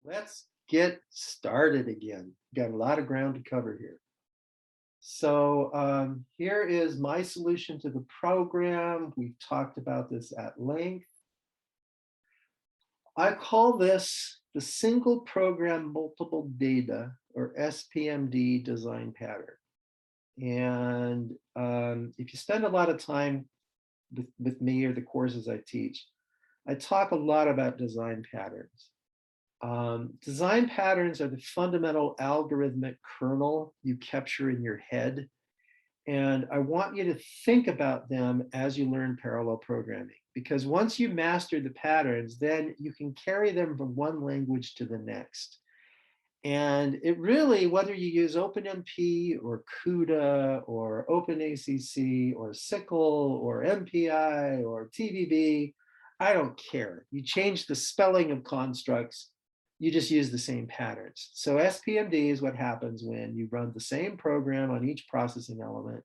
Let's get started again. Got a lot of ground to cover here. So here is my solution to the program. We've talked about this at length. I call this the single program multiple data, or SPMD design pattern. And if you spend a lot of time with me or the courses I teach, I talk a lot about design patterns. Design patterns are the fundamental algorithmic kernel you capture in your head. And I want you to think about them as you learn parallel programming, because once you master the patterns, then you can carry them from one language to the next. And it really, whether you use OpenMP or CUDA or OpenACC or SYCL or MPI or TVB, I don't care. You change the spelling of constructs, you just use the same patterns. So SPMD is what happens when you run the same program on each processing element.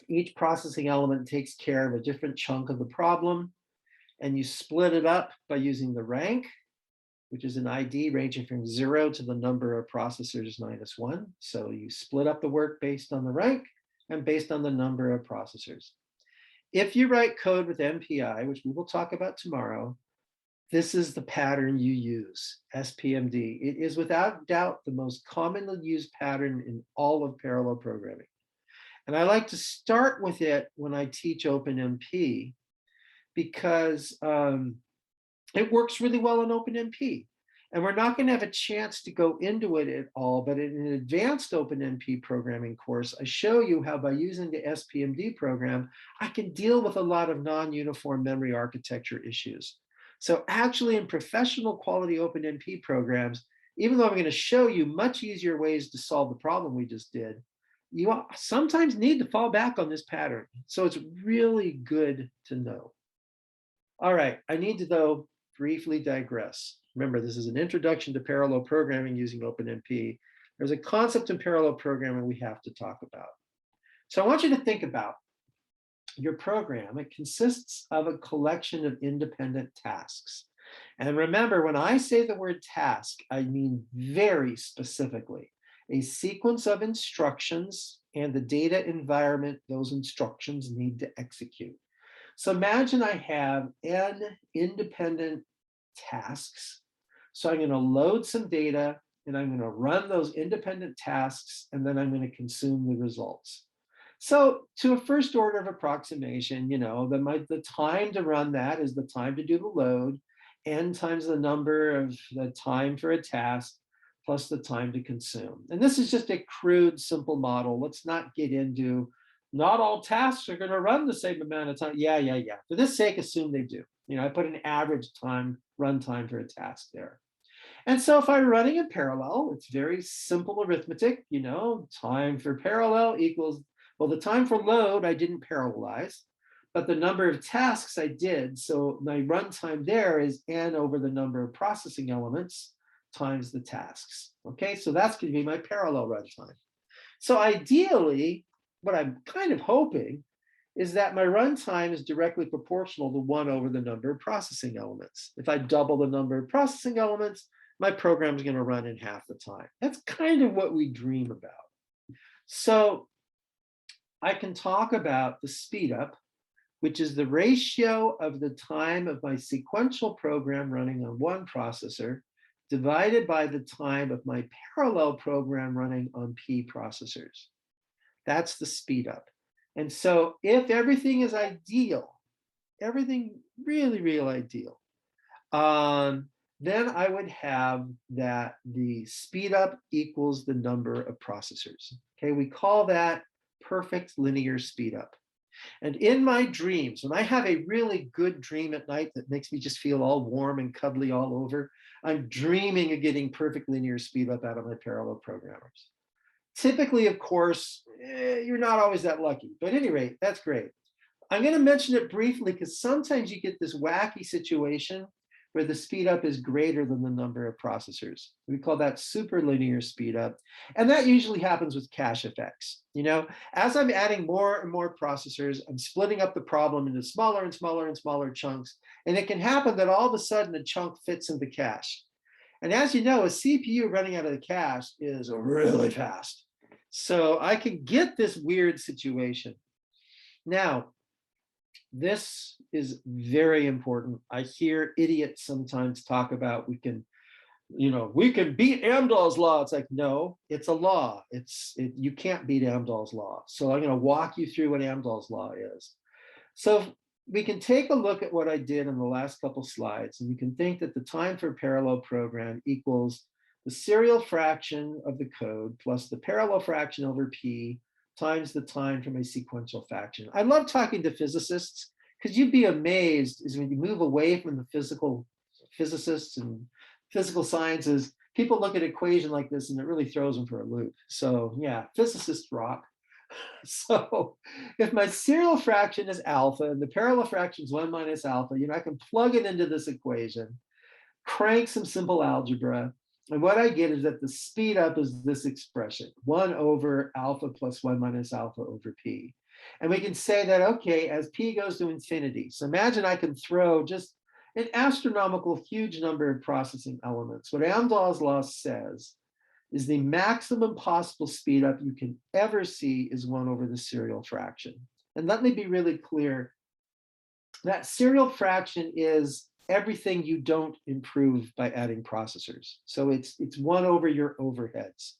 Each processing element takes care of a different chunk of the problem, and you split it up by using the rank, which is an ID ranging from 0 to the number of processors minus 1. So you split up the work based on the rank and based on the number of processors. If you write code with MPI, which we will talk about tomorrow, this is the pattern you use, SPMD. It is without doubt the most commonly used pattern in all of parallel programming. And I like to start with it when I teach OpenMP because it works really well in OpenMP. And we're not going to have a chance to go into it at all, but in an advanced OpenMP programming course, I show you how by using the SPMD program, I can deal with a lot of non-uniform memory architecture issues. So actually in professional quality OpenMP programs, even though I'm going to show you much easier ways to solve the problem we just did, you sometimes need to fall back on this pattern. So it's really good to know. All right, I need to, though, briefly digress. Remember, this is an introduction to parallel programming using OpenMP. There's a concept in parallel programming we have to talk about. So I want you to think about your program. It consists of a collection of independent tasks. And remember, when I say the word task, I mean very specifically a sequence of instructions and the data environment those instructions need to execute. So imagine I have n independent tasks. So I'm going to load some data and I'm going to run those independent tasks, and then I'm going to consume the results. So to a first order of approximation, the time to run that is the time to do the load, n times the number of the time for a task, plus the time to consume. And this is just a crude, simple model. Let's not get into not all tasks are going to run the same amount of time. Yeah. For this sake, assume they do. I put an average run time for a task there. And so if I'm running in parallel, it's very simple arithmetic. Time for parallel equals, well, the time for load, I didn't parallelize, but the number of tasks I did. So my runtime there is n over the number of processing elements times the tasks. Okay, so that's going to be my parallel runtime. So ideally, what I'm kind of hoping is that my runtime is directly proportional to 1 over the number of processing elements. If I double the number of processing elements, my program is going to run in half the time. That's kind of what we dream about. So I can talk about the speed up, which is the ratio of the time of my sequential program running on one processor divided by the time of my parallel program running on P processors. That's the speed up. And so if everything is ideal, everything really, real ideal, then I would have that the speed up equals the number of processors. Okay, we call that perfect linear speed up. And in my dreams, when I have a really good dream at night that makes me just feel all warm and cuddly all over, I'm dreaming of getting perfect linear speed up out of my parallel programmers. Typically, of course, you're not always that lucky. But at any rate, that's great. I'm going to mention it briefly because sometimes you get this wacky situation where the speed up is greater than the number of processors. We call that superlinear speed up. And that usually happens with cache effects. As I'm adding more and more processors, I'm splitting up the problem into smaller and smaller and smaller chunks. And it can happen that all of a sudden a chunk fits in the cache. And as you know, a CPU running out of the cache is really fast. So I can get this weird situation. Now, this is very important. I hear idiots sometimes talk about we can beat Amdahl's law. It's like, no, it's a law. You can't beat Amdahl's law. So I'm going to walk you through what Amdahl's law is. So we can take a look at what I did in the last couple slides, and you can think that the time for a parallel program equals the serial fraction of the code plus the parallel fraction over P times the time from a sequential fraction. I love talking to physicists because you'd be amazed is when you move away from the physical physicists and physical sciences, people look at an equation like this and it really throws them for a loop. So yeah, physicists rock. So if my serial fraction is alpha and the parallel fraction is 1 minus alpha, I can plug it into this equation, crank some simple algebra, and what I get is that the speed up is this expression, 1 over alpha plus 1 minus alpha over P. And we can say that, okay, as P goes to infinity, so imagine I can throw just an astronomical huge number of processing elements. What Amdahl's law says is the maximum possible speed up you can ever see is 1 over the serial fraction. And let me be really clear, that serial fraction is everything you don't improve by adding processors. So it's 1 over your overheads.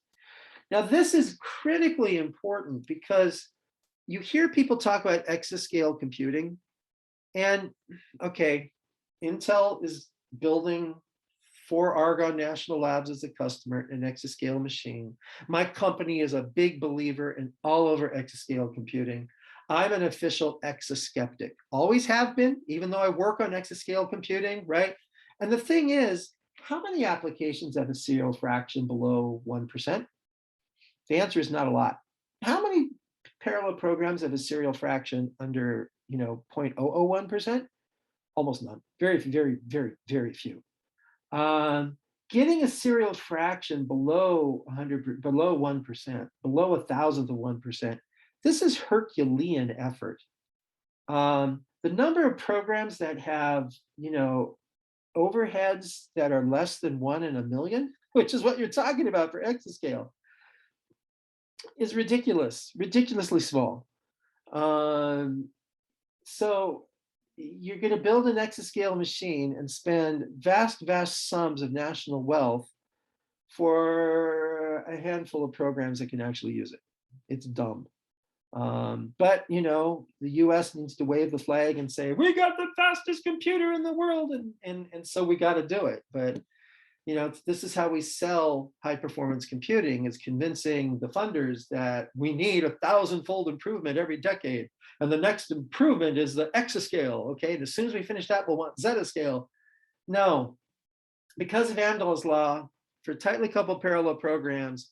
Now this is critically important because you hear people talk about exascale computing, and okay, Intel is building for Argonne National Labs as a customer, an exascale machine. My company is a big believer in all over exascale computing. I'm an official exaskeptic, always have been, even though I work on exascale computing, right? And the thing is, how many applications have a serial fraction below 1%? The answer is not a lot. How many parallel programs have a serial fraction under 0.001%? Almost none. Very, very, very, very few. Getting a serial fraction below 100, below 1%, below 1,000th of 1%, this is Herculean effort. The number of programs that have, overheads that are less than 1 in a million, which is what you're talking about for exascale, is ridiculous, ridiculously small. So you're going to build an exascale machine and spend vast, vast sums of national wealth for a handful of programs that can actually use it. It's dumb. But, the US needs to wave the flag and say, we got the fastest computer in the world. And so we got to do it. But, this is how we sell high performance computing, is convincing the funders that we need 1,000-fold improvement every decade. And the next improvement is the exascale, okay? And as soon as we finish that, we'll want zetascale. No, because of Amdahl's law, for tightly coupled parallel programs,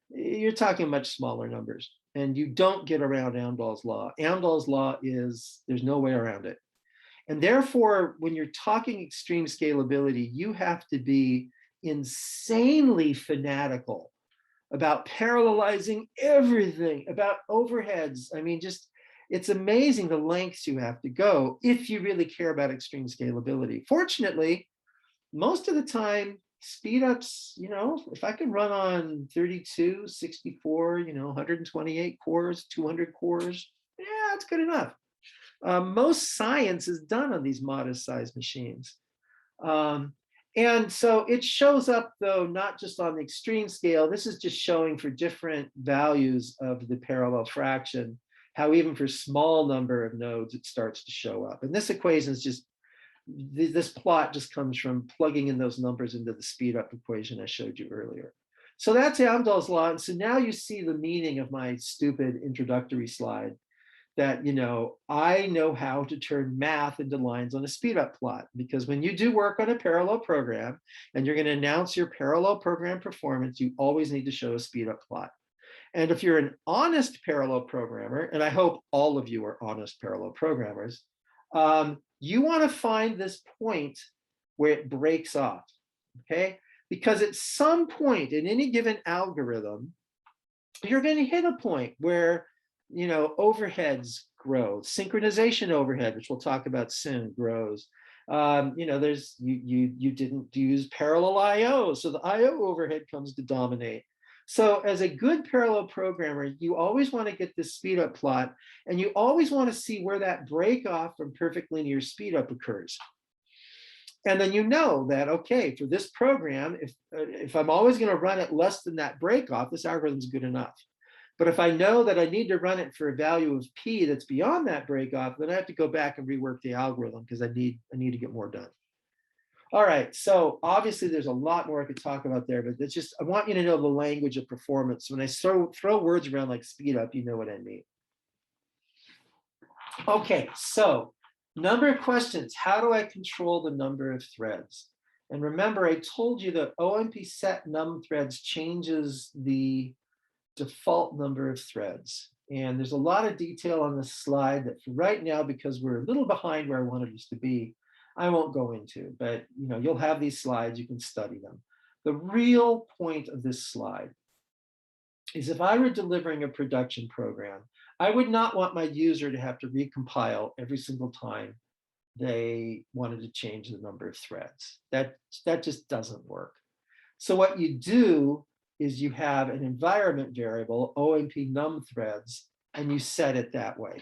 you're talking much smaller numbers. And you don't get around Amdahl's law. Amdahl's law is, there's no way around it. And therefore, when you're talking extreme scalability, you have to be insanely fanatical about parallelizing everything, about overheads. I mean, just, it's amazing the lengths you have to go if you really care about extreme scalability. Fortunately, most of the time, speed ups, if I can run on 32, 64, 128 cores, 200 cores, yeah, that's good enough. Most science is done on these modest sized machines. And so it shows up, though, not just on the extreme scale. This is just showing for different values of the parallel fraction, how even for small number of nodes, it starts to show up. And this equation is just, this plot just comes from plugging in those numbers into the speed up equation I showed you earlier. So that's Amdahl's law. And so now you see the meaning of my stupid introductory slide, that, I know how to turn math into lines on a speed up plot, because when you do work on a parallel program and you're going to announce your parallel program performance, you always need to show a speed up plot. And if you're an honest parallel programmer, and I hope all of you are honest parallel programmers, you want to find this point where it breaks off, okay? Because at some point in any given algorithm, you're going to hit a point where overheads grow, synchronization overhead, which we'll talk about soon, grows. You know, there's you didn't use parallel I/O, so the I/O overhead comes to dominate. So as a good parallel programmer, you always want to get this speed up plot, and you always want to see where that break off from perfect linear speed up occurs. And then you know that, okay, for this program, if I'm always going to run it less than that break off, this algorithm is good enough. But if I know that I need to run it for a value of p that's beyond that break off, then I have to go back and rework the algorithm because I need to get more done. All right, so obviously there's a lot more I could talk about there, but it's just, I want you to know the language of performance. When I throw words around like speed up, you know what I mean. Okay, so number of questions. How do I control the number of threads? And remember, I told you that OMP set num threads changes the default number of threads. And there's a lot of detail on this slide that for right now, because we're a little behind where I wanted us to be, I won't go into, but you know, you'll have these slides, you can study them. The real point of this slide is if I were delivering a production program, I would not want my user to have to recompile every single time they wanted to change the number of threads. That just doesn't work. So what you do is you have an environment variable, OMP num threads, and you set it that way.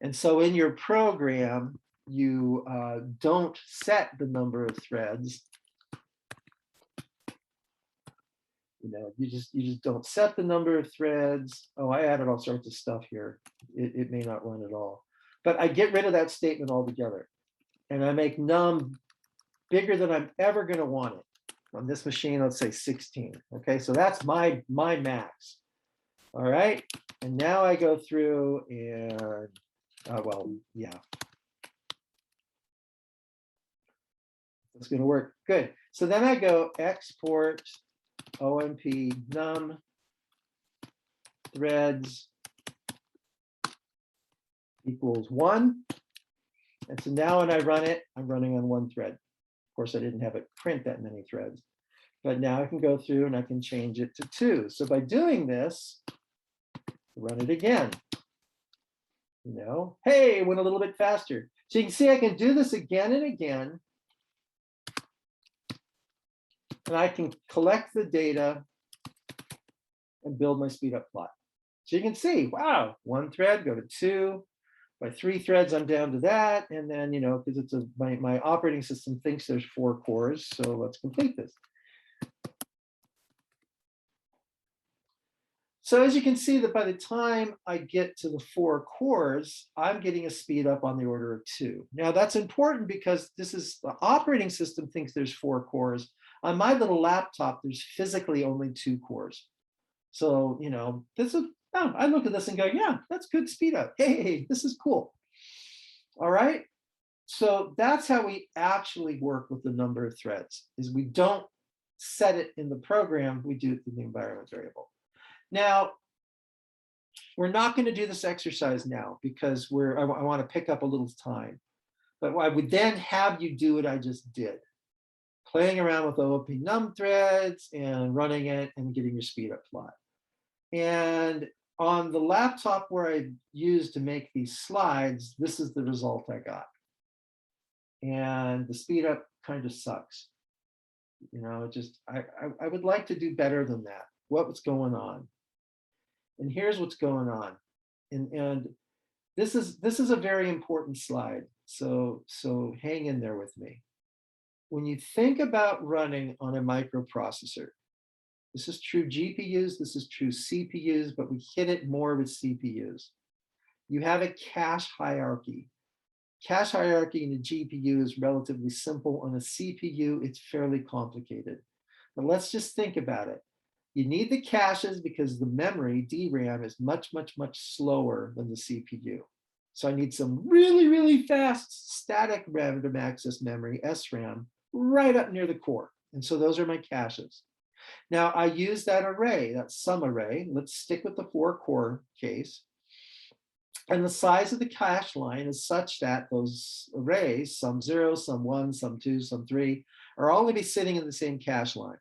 And so in your program, you don't set the number of threads. You know, you just don't set the number of threads. Oh, I added all sorts of stuff here. It may not run at all. But I get rid of that statement altogether. And I make num bigger than I'm ever going to want it. On this machine, let's say 16. Okay, so that's my max. All right, and now I go through and, well, yeah. It's going to work. Good. So then I go export OMP num threads equals 1. And so now when I run it, I'm running on 1 thread. Of course, I didn't have it print that many threads. But now I can go through and I can change it to 2. So by doing this, run it again. You know, hey, it went a little bit faster. So you can see I can do this again and again. And I can collect the data and build my speed up plot. So you can see, wow, 1 thread, go to 2. By 3 threads, I'm down to that. And then, you know, because it's my operating system thinks there's 4 cores. So let's complete this. So as you can see that by the time I get to the 4 cores, I'm getting a speed up on the order of 2. Now that's important because this is the operating system thinks there's 4 cores. On my little laptop, there's physically only 2 cores. So, you know, this is, oh, I look at this and go, yeah, that's good speed up. Hey, this is cool. All right. So that's how we actually work with the number of threads, is we don't set it in the program, we do it in the environment variable. Now, we're not going to do this exercise now because I want to pick up a little time. But I would then have you do what I just did, playing around with OOP num threads and running it and getting your speed up plot. And on the laptop where I used to make these slides, this is the result I got. And the speed up kind of sucks. You know, just I would like to do better than that. What's going on? And here's what's going on. And this is a very important slide. So hang in there with me. When you think about running on a microprocessor, this is true GPUs, this is true CPUs, but we hit it more with CPUs. You have a cache hierarchy. Cache hierarchy in a GPU is relatively simple. On a CPU, it's fairly complicated. But let's just think about it. You need the caches because the memory, DRAM, is much, much, much slower than the CPU. So I need some really, really fast static random access memory, SRAM, right up near the core. And so those are my caches. Now I use that array, that sum array. Let's stick with the 4 core case. And the size of the cache line is such that those arrays, some 0, some 1, some 2, some 3, are all going to be sitting in the same cache line.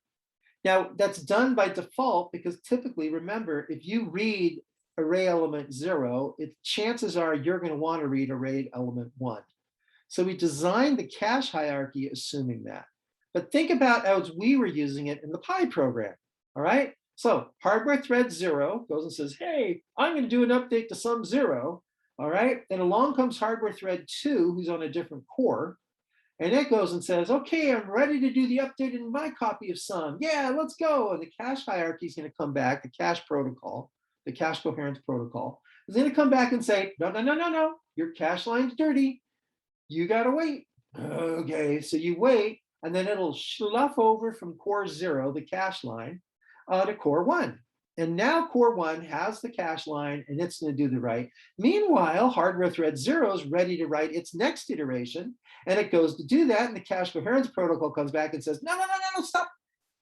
Now, that's done by default because typically, remember, if you read array element 0, chances are you're going to want to read array element 1. So we designed the cache hierarchy assuming that. But think about as we were using it in the Pi program, all right? So hardware thread 0 goes and says, hey, I'm going to do an update to sum 0, all right? Then along comes hardware thread 2, who's on a different core, and it goes and says, okay, I'm ready to do the update in my copy of sum. Yeah, let's go. And the cache hierarchy is going to come back, the cache protocol, the cache coherence protocol, is going to come back and say, no, no, no, no, no, your cache line's dirty. You got to wait. Okay, so you wait, and then it'll slough over from core 0, the cache line, to core 1. And now core 1 has the cache line, and it's going to do the write. Meanwhile, hardware thread 0 is ready to write its next iteration, and it goes to do that, and the cache coherence protocol comes back and says, no, no, no, no, no, stop.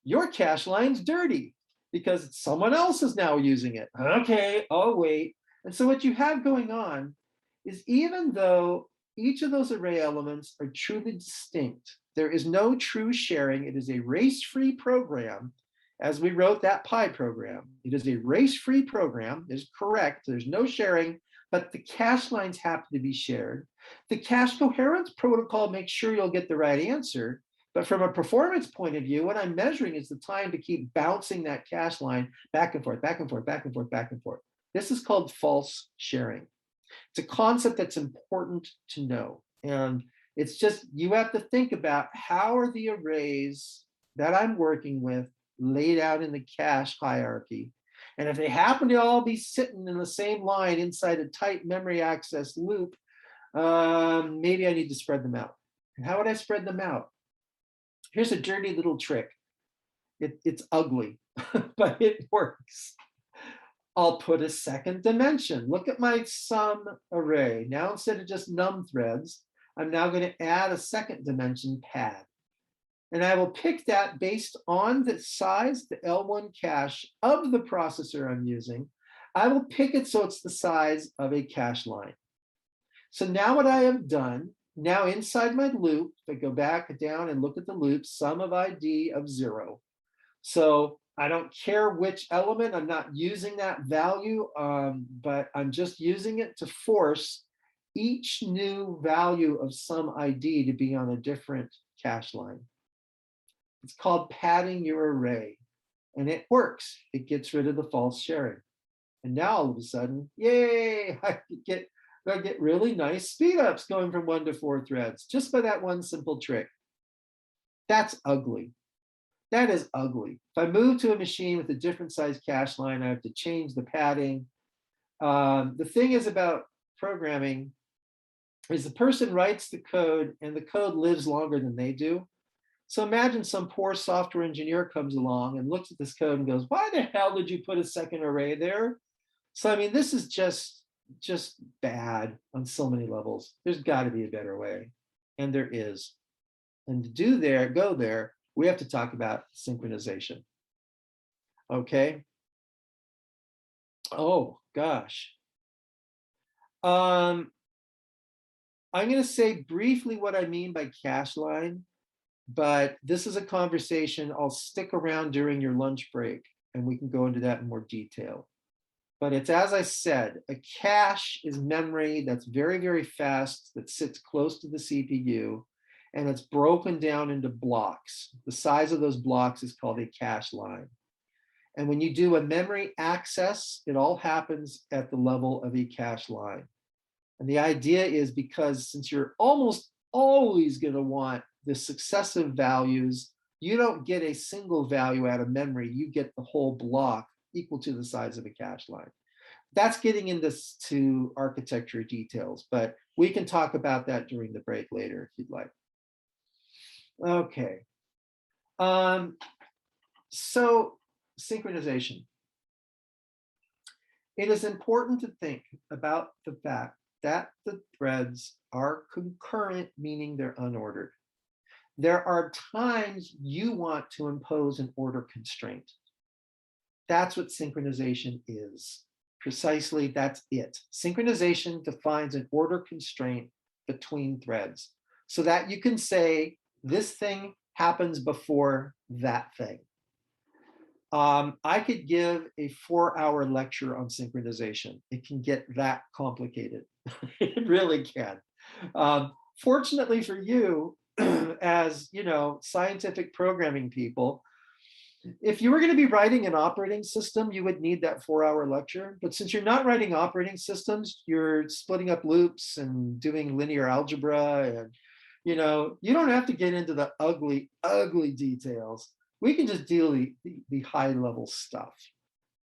Your cache line's dirty because someone else is now using it. Okay, oh, wait. And so what you have going on is even though each of those array elements are truly distinct, there is no true sharing. It is a race-free program, as we wrote that Pi program. It is a race-free program. It is correct. There's no sharing, but the cache lines happen to be shared. The cache coherence protocol makes sure you'll get the right answer. But from a performance point of view, what I'm measuring is the time to keep bouncing that cache line back and forth, back and forth, back and forth, back and forth. This is called false sharing. It's a concept that's important to know. And it's just, you have to think about how are the arrays that I'm working with laid out in the cache hierarchy. And if they happen to all be sitting in the same line inside a tight memory access loop, maybe I need to spread them out. And how would I spread them out? Here's a dirty little trick. It's ugly, but it works. I'll put a second dimension. Look at my sum array. Now, instead of just num threads, I'm now going to add a second dimension pad. And I will pick that based on the size, the L1 cache of the processor I'm using. I will pick it so it's the size of a cache line. So now what I have done, now inside my loop, if I go back down and look at the loop, sum of ID of 0. So I don't care which element, I'm not using that value, but I'm just using it to force each new value of some ID to be on a different cache line. It's called padding your array, and it works. It gets rid of the false sharing. And now all of a sudden, yay, I get really nice speed ups going from 1 to 4 threads just by that one simple trick. That's ugly. That is ugly. If I move to a machine with a different size cache line, I have to change the padding. The thing is about programming is the person writes the code and the code lives longer than they do. So imagine some poor software engineer comes along and looks at this code and goes, why the hell did you put a second array there? So, I mean, this is just bad on so many levels. There's got to be a better way. And there is. And to go there, we have to talk about synchronization. Okay. Oh, gosh. I'm going to say briefly what I mean by cache line, but this is a conversation. I'll stick around during your lunch break and we can go into that in more detail. But it's, as I said, a cache is memory that's very, very fast, that sits close to the CPU, and it's broken down into blocks. The size of those blocks is called a cache line. And when you do a memory access, it all happens at the level of a cache line. And the idea is because since you're almost always going to want the successive values, you don't get a single value out of memory, you get the whole block equal to the size of a cache line. That's getting into architecture details, but we can talk about that during the break later if you'd like. Okay. So synchronization. It is important to think about the fact that the threads are concurrent, meaning they're unordered. There are times you want to impose an order constraint. That's what synchronization is. Precisely, that's it. Synchronization defines an order constraint between threads so that you can say this thing happens before that thing. I could give a 4-hour lecture on synchronization. It can get that complicated. It really can. Fortunately for you, as you know, scientific programming people, if you were going to be writing an operating system, you would need that 4-hour lecture. But since you're not writing operating systems, you're splitting up loops and doing linear algebra, and you don't have to get into the ugly, ugly details. We can just deal the high level stuff.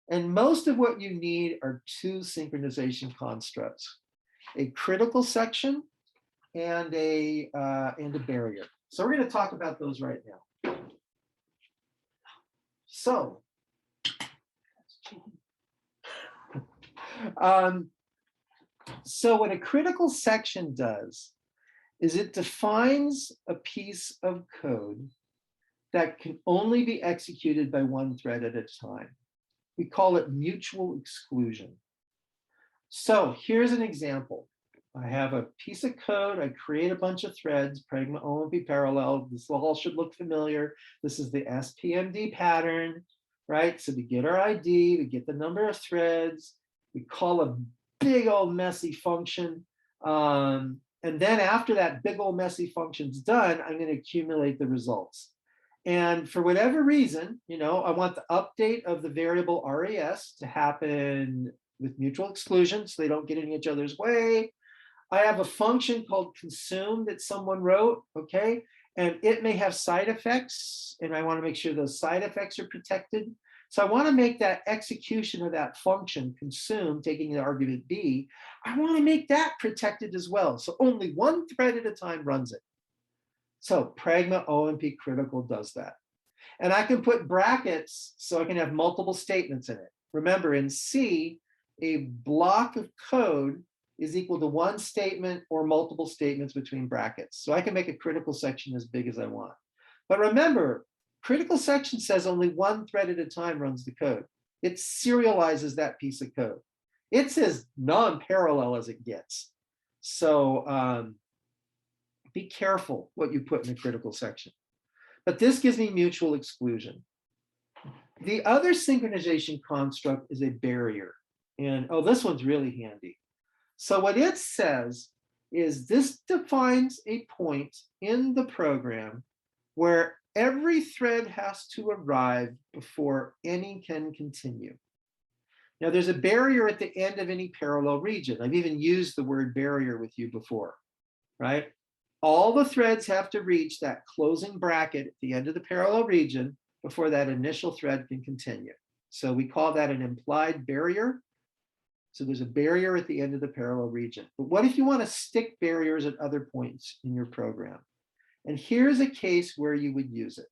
And most of what you need are two synchronization constructs: a critical section and a barrier. So we're going to talk about those right now. So, so what a critical section does is it defines a piece of code that can only be executed by one thread at a time. We call it mutual exclusion. So here's an example. I have a piece of code. I create a bunch of threads, pragma OMP parallel. This all should look familiar. This is the SPMD pattern, right? So we get our ID, we get the number of threads, we call a big old messy function. And then after that big old messy function's done, I'm going to accumulate the results. And for whatever reason, I want the update of the variable RES to happen with mutual exclusion so they don't get in each other's way. I have a function called consume that someone wrote, okay? And it may have side effects, and I want to make sure those side effects are protected. So I want to make that execution of that function, consume, taking the argument B, I want to make that protected as well. So only one thread at a time runs it. So pragma OMP critical does that. And I can put brackets so I can have multiple statements in it. Remember, in C, a block of code is equal to one statement or multiple statements between brackets. So I can make a critical section as big as I want. But remember, critical section says only one thread at a time runs the code. It serializes that piece of code. It's as non-parallel as it gets. So be careful what you put in a critical section. But this gives me mutual exclusion. The other synchronization construct is a barrier. And this one's really handy. So what it says is this defines a point in the program where every thread has to arrive before any can continue. Now there's a barrier at the end of any parallel region. I've even used the word barrier with you before, right? All the threads have to reach that closing bracket at the end of the parallel region before that initial thread can continue. So we call that an implied barrier. So there's a barrier at the end of the parallel region. But what if you want to stick barriers at other points in your program? And here's a case where you would use it.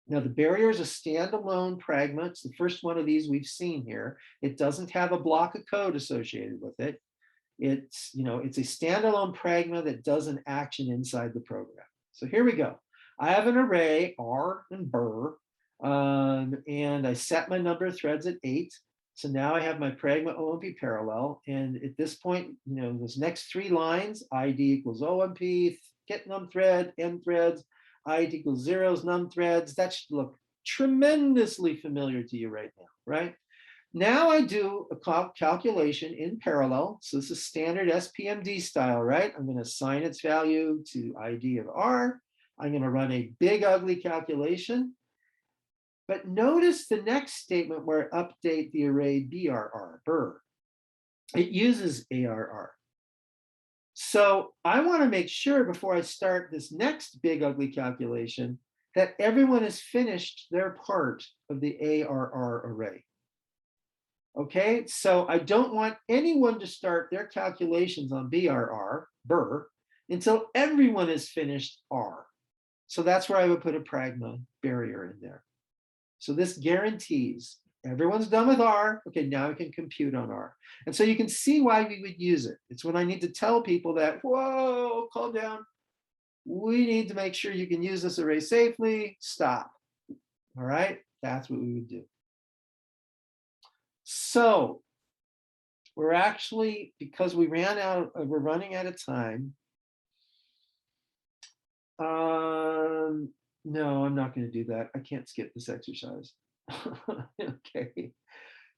Now the barrier is a standalone pragma. It's the first one of these we've seen here. It doesn't have a block of code associated with it. It's a standalone pragma that does an action inside the program. So here we go. I have an array R and BR, and I set my number of threads at 8. So now I have my pragma OMP parallel. And at this point, those next 3 lines, ID equals OMP, get num thread, n threads, ID equals 0 is num threads. That should look tremendously familiar to you right now, right? Now I do a calculation in parallel. So this is standard SPMD style, right? I'm going to assign its value to ID of R. I'm going to run a big, ugly calculation. But notice the next statement where I update the array BR. It uses ARR. So I want to make sure before I start this next big, ugly calculation that everyone has finished their part of the ARR array. Okay, so I don't want anyone to start their calculations on BR, until everyone has finished R. So that's where I would put a pragma barrier in there. So this guarantees everyone's done with R. Okay, now we can compute on R. And so you can see why we would use it. It's when I need to tell people that, whoa, calm down. We need to make sure you can use this array safely. Stop. All right, that's what we would do. So we're actually, because we're running out of time. No, I'm not going to do that. I can't skip this exercise. Okay.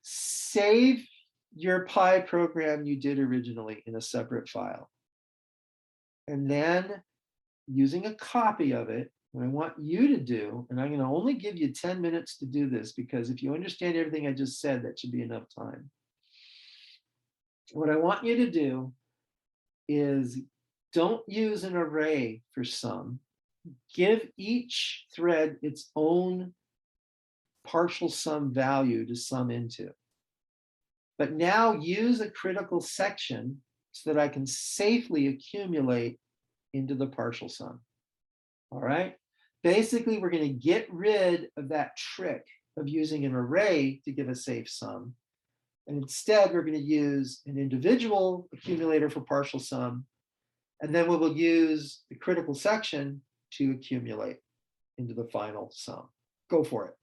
Save your Pi program you did originally in a separate file. And then using a copy of it, what I want you to do, and I'm going to only give you 10 minutes to do this because if you understand everything I just said, that should be enough time. What I want you to do is don't use an array for sum. Give each thread its own partial sum value to sum into. But now use a critical section so that I can safely accumulate into the partial sum. All right. Basically, we're going to get rid of that trick of using an array to give a safe sum. And instead, we're going to use an individual accumulator for partial sum. And then we will use the critical section to accumulate into the final sum. Go for it.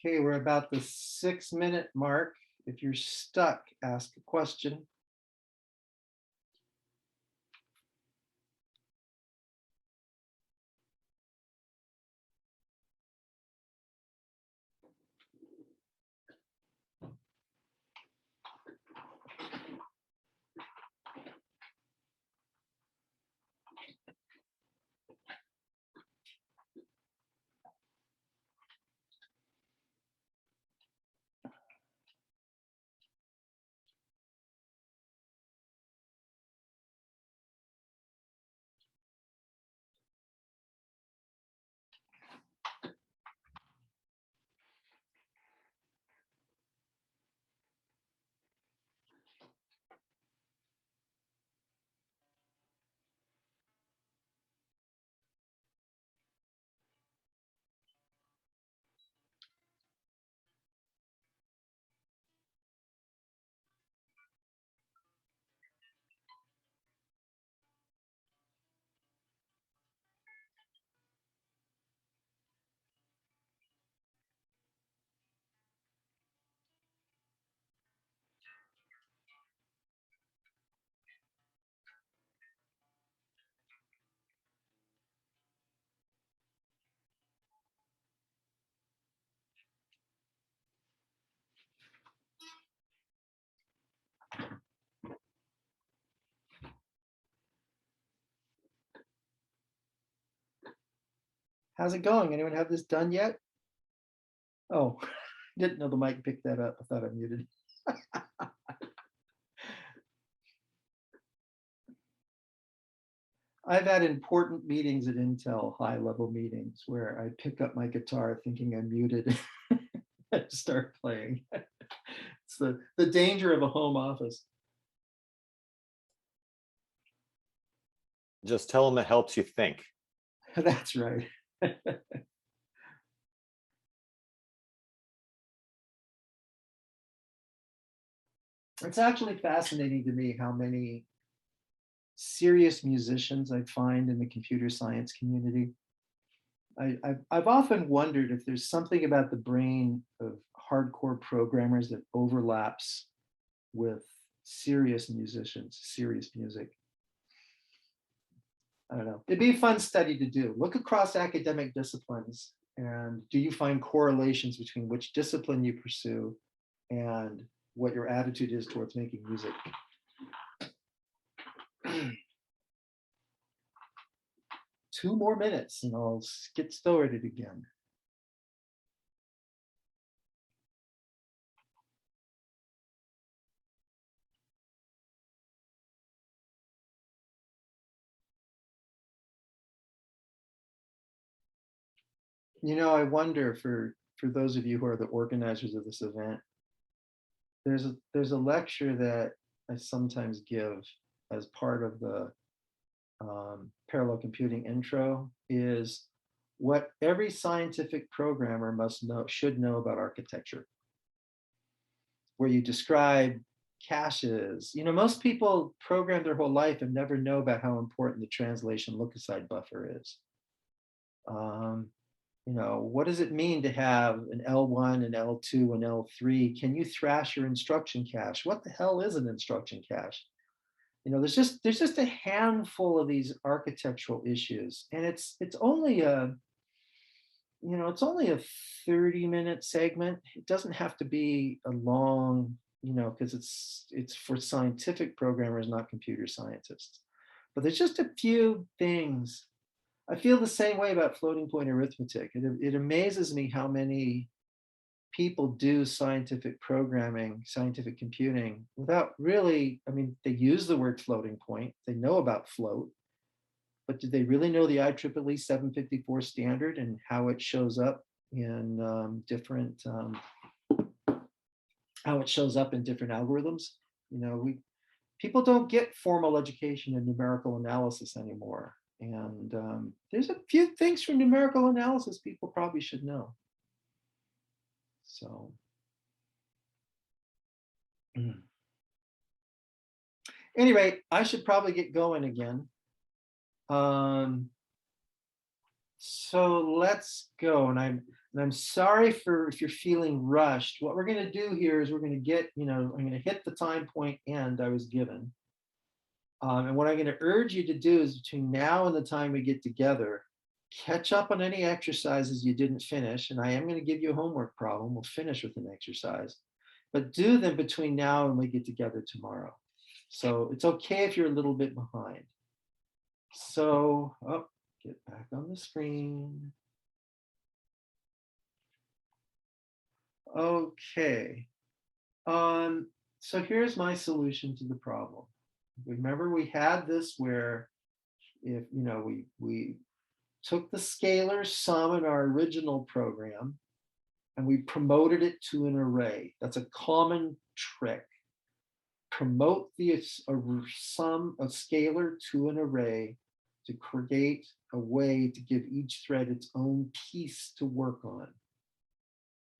Okay, we're about the 6-minute mark. If you're stuck, ask a question. How's it going? Anyone have this done yet? Oh, didn't know the mic picked that up. I thought I muted. I've had important meetings at Intel, high-level meetings, where I pick up my guitar thinking I'm muted and start playing. It's the danger of a home office. Just tell them it helps you think. That's right. It's actually fascinating to me how many serious musicians I find in the computer science community. I've often wondered if there's something about the brain of hardcore programmers that overlaps with serious musicians, serious music. I don't know. It'd be a fun study to do. Look across academic disciplines and do you find correlations between which discipline you pursue and what your attitude is towards making music. 2 more minutes and I'll get started again. You know, I wonder for those of you who are the organizers of this event, there's a lecture that I sometimes give as part of the parallel computing intro is what every scientific programmer should know about architecture, where you describe caches. You know, most people program their whole life and never know about how important the translation look-aside buffer is. You know, what does it mean to have an L1, an L2, an L3? Can you thrash your instruction cache? What the hell is an instruction cache? You know, there's just a handful of these architectural issues, and it's only a, you know, it's only a 30-minute segment. It doesn't have to be a long, you know, because it's for scientific programmers, not computer scientists. But there's just a few things. I feel the same way about floating point arithmetic. It amazes me how many people do scientific programming, scientific computing without really, I mean, they use the word floating point, they know about float, but did they really know the IEEE 754 standard and how it shows up in how it shows up in different algorithms? You know, people don't get formal education in numerical analysis anymore. And there's a few things from numerical analysis people probably should know. So, anyway, I should probably get going again. So let's go. And I'm sorry for if you're feeling rushed. What we're going to do here is we're going to get, you know, I'm going to hit the time point end I was given. And what I'm going to urge you to do is between now and the time we get together, catch up on any exercises you didn't finish. And I am going to give you a homework problem. We'll finish with an exercise, but do them between now and we get together tomorrow. So it's okay if you're a little bit behind. So, oh, get back on the screen. Okay. So here's my solution to the problem. Remember, we had this where if, you know, we took the scalar sum in our original program and we promoted it to an array. That's a common trick. Promote the sum of scalar to an array to create a way to give each thread its own piece to work on.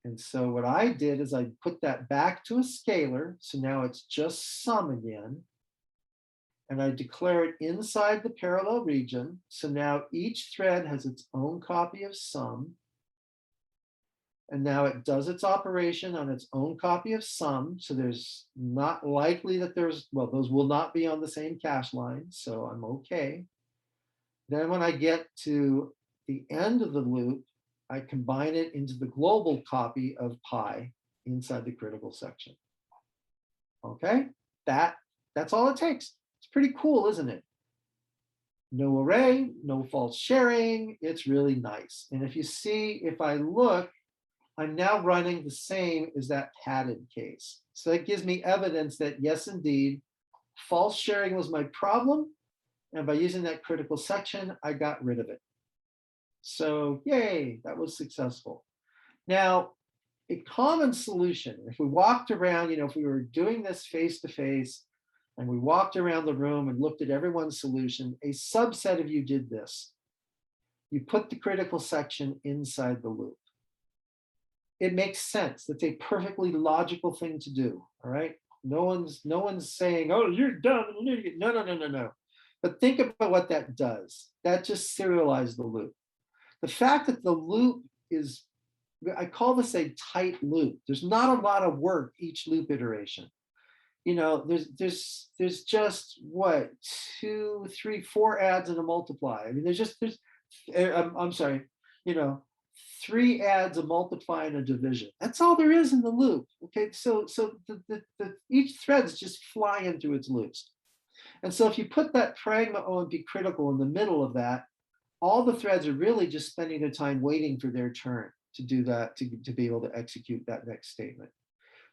And so what I did is I put that back to a scalar. So now it's just sum again. And I declare it inside the parallel region. So now each thread has its own copy of sum. And now it does its operation on its own copy of sum. So there's not likely that there's, well, those will not be on the same cache line. So I'm okay. Then when I get to the end of the loop, I combine it into the global copy of pi inside the critical section. Okay, that's all it takes. It's pretty cool, isn't it? No array, no false sharing. It's really nice. And if you see, if I look, I'm now running the same as that padded case. So that gives me evidence that yes, indeed, false sharing was my problem. And by using that critical section, I got rid of it. So yay, that was successful. Now, a common solution, if we walked around, if we were doing this face to face and we walked around the room and looked at everyone's solution, a subset of you did this. You put the critical section inside the loop. It makes sense. That's a perfectly logical thing to do. All right. No one's saying, oh, you're dumb. No, no, no, no, no. But think about what that does. That just serialized the loop. The fact that the loop is, I call this a tight loop. There's not a lot of work each loop iteration. There's just what, 2, 3, 4 adds and a multiply. I mean, I'm sorry, 3 adds, a multiply, and a division. That's all there is in the loop. Okay, so each thread's just flying through its loops. And so if you put that pragma OMP critical in the middle of that, all the threads are really just spending their time waiting for their turn to do that, to be able to execute that next statement.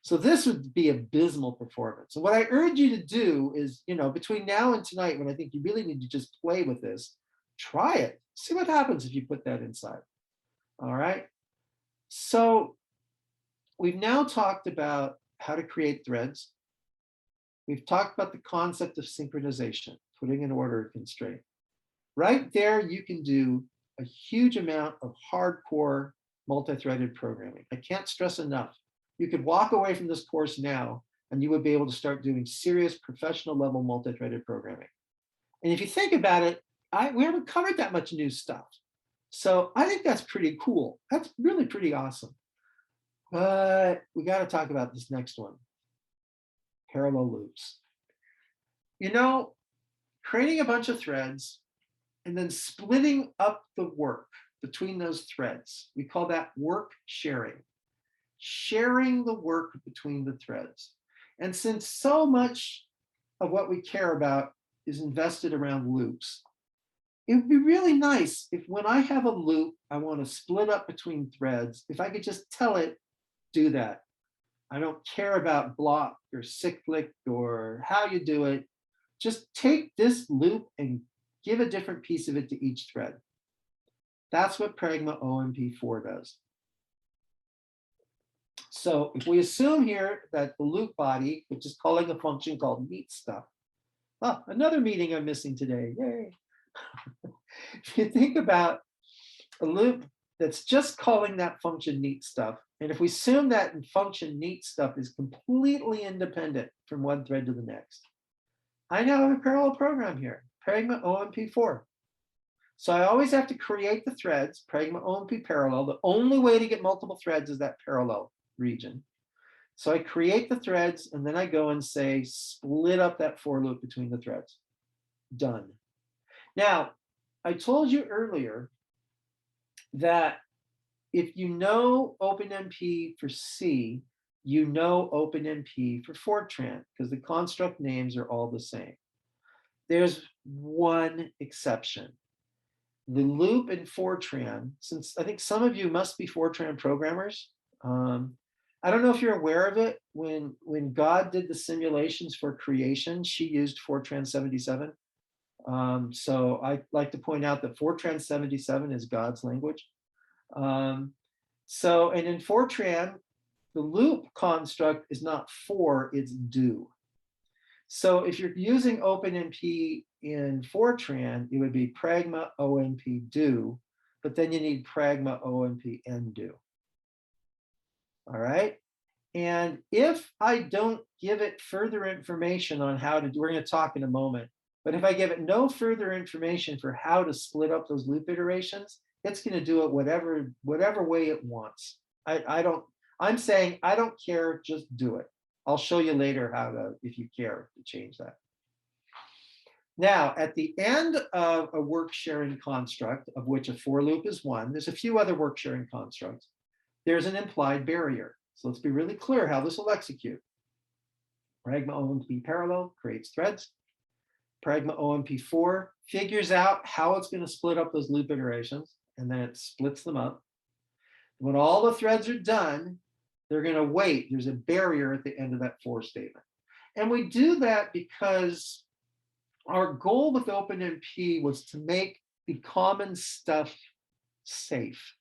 So this would be abysmal performance. And what I urge you to do is, between now and tonight, when I think you really need to just play with this, try it. See what happens if you put that inside. All right. So we've now talked about how to create threads. We've talked about the concept of synchronization, putting an order constraint. Right there, you can do a huge amount of hardcore multi-threaded programming. I can't stress enough. You could walk away from this course now and you would be able to start doing serious professional level multi-threaded programming. And if you think about it, we haven't covered that much new stuff. So I think that's pretty cool. That's really pretty awesome. But we got to talk about this next one, parallel loops. Creating a bunch of threads and then splitting up the work between those threads. We call that work sharing. Sharing the work between the threads. And since so much of what we care about is invested around loops, it would be really nice if when I have a loop, I want to split up between threads, if I could just tell it, do that. I don't care about block or cyclic or how you do it. Just take this loop and give a different piece of it to each thread. That's what Pragma OMP4 does. So if we assume here that the loop body, which is calling a function called neat stuff. Oh, another meeting I'm missing today. Yay. If you think about a loop that's just calling that function neat stuff, and if we assume that function neat stuff is completely independent from one thread to the next, I now have a parallel program here, Pragma OMP4. So I always have to create the threads, Pragma OMP parallel. The only way to get multiple threads is that parallel region. So I create the threads and then I go and say, split up that for loop between the threads. Done. Now, I told you earlier that if you know OpenMP for C, you know OpenMP for Fortran, because the construct names are all the same. There's one exception. The loop in Fortran, since I think some of you must be Fortran programmers, I don't know if you're aware of it. When God did the simulations for creation, she used Fortran 77. So I like to point out that Fortran 77 is God's language. And in Fortran, the loop construct is not for, it's do. So if you're using OpenMP in Fortran, it would be Pragma OMP do, but then you need Pragma OMP undo. All right. And if I don't give it further information on how to, we're going to talk in a moment, but if I give it no further information for how to split up those loop iterations, it's going to do it whatever way it wants. I'm saying I don't care, just do it. I'll show you later how to, if you care, to change that. Now, at the end of a work sharing construct, of which a for loop is one, there's a few other work sharing constructs. There's an implied barrier. So let's be really clear how this will execute. Pragma OMP parallel creates threads. Pragma OMP4 figures out how it's going to split up those loop iterations, and then it splits them up. When all the threads are done, they're going to wait. There's a barrier at the end of that for statement. And we do that because our goal with OpenMP was to make the common stuff safe.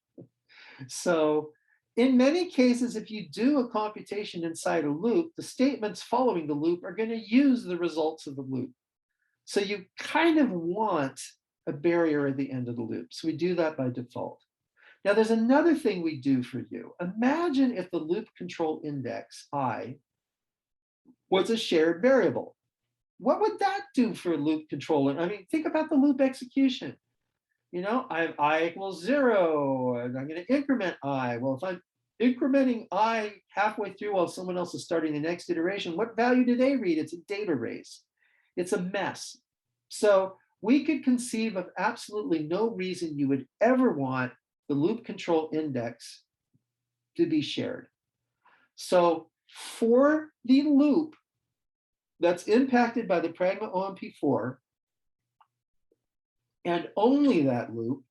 So in many cases, if you do a computation inside a loop, the statements following the loop are going to use the results of the loop. So you kind of want a barrier at the end of the loop. So we do that by default. Now there's another thing we do for you. Imagine if the loop control index, I, was a shared variable. What would that do for loop controlling? I mean, think about the loop execution. You know, I equals 0, and I'm going to increment I. Well, if I'm incrementing I halfway through while someone else is starting the next iteration, what value do they read? It's a data race. It's a mess. So we could conceive of absolutely no reason you would ever want the loop control index to be shared. So for the loop that's impacted by the Pragma OMP4, and only that loop,